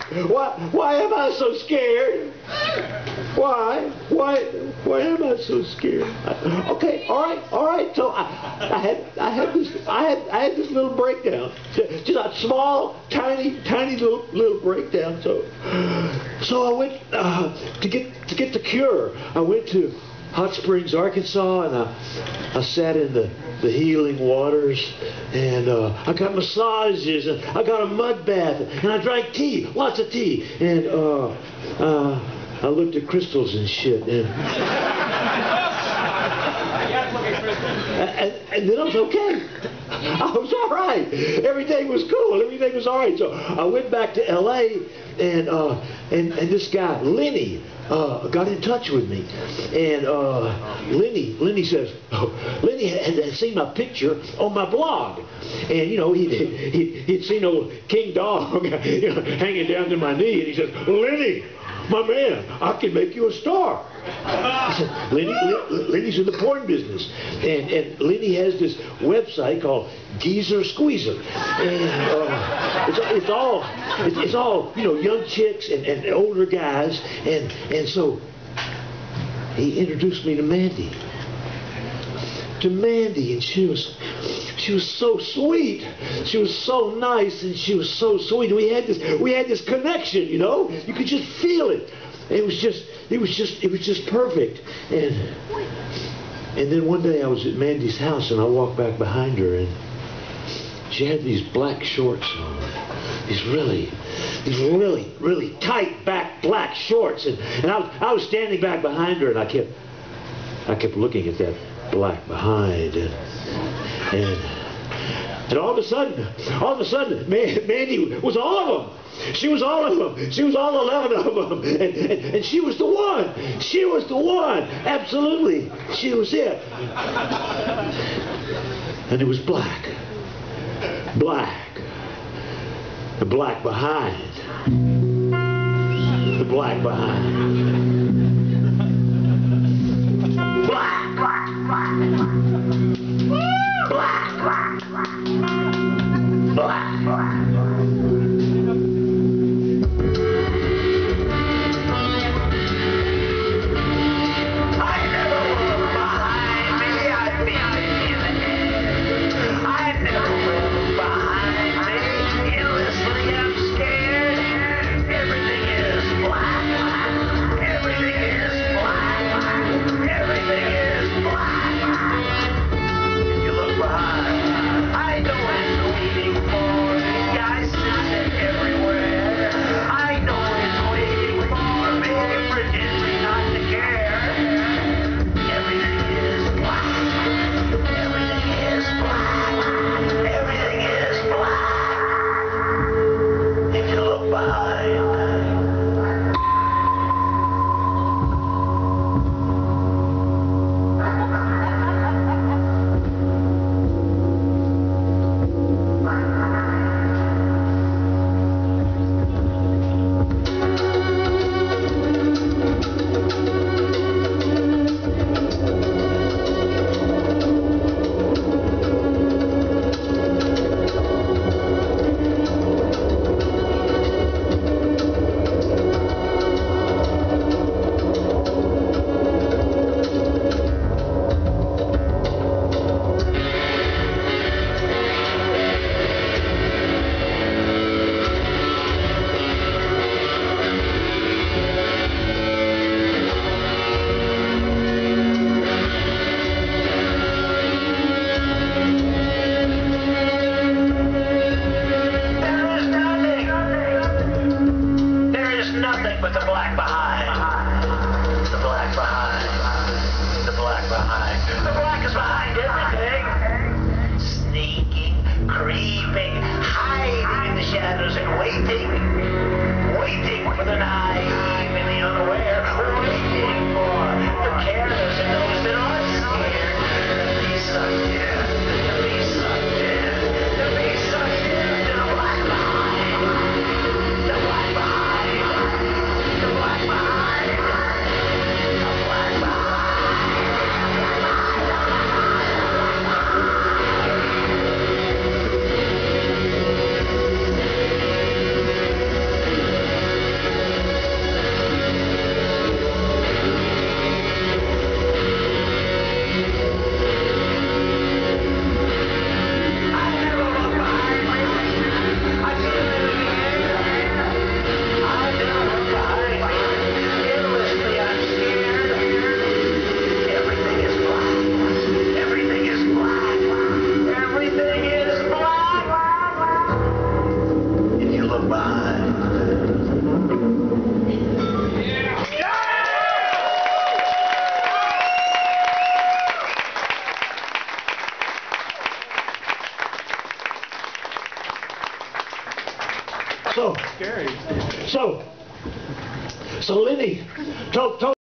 Why am I so scared? Why am I so scared? Okay, all right. So I had this little breakdown, just a small, tiny little breakdown. So I went to get the cure. I went to Hot Springs, Arkansas, and I sat in the healing waters, and I got massages, and I got a mud bath, and I drank tea, lots of tea, and I looked at crystals and shit, and then I was okay. I was all right. Everything was cool. Everything was all right. So I went back to L.A. and this guy Lenny got in touch with me, and Lenny says, Lenny had seen my picture on my blog, and you know he'd seen old King Dog hanging down to my knee, and he says, Lenny, my man, I can make you a star. Lenny's in the porn business, and Lenny has this website called Geezer Squeezer, and it's all you know, young chicks and older guys, and so he introduced me to Mandy, and she was so sweet, she was so nice, and she was so sweet. We had this connection, you know, you could just feel it. It was just perfect. And then one day I was at Mandy's house, and I walked back behind her, and she had these black shorts on, these really tight back black shorts, and I was standing back behind her, and I kept looking at that black behind, and all of a sudden, Mandy was all of them. She was all of them. She was all 11 of them. And she was the one. She was the one. Absolutely. She was it. And it was black. Black. The black behind. The black behind. Black. Scary. So Lenny told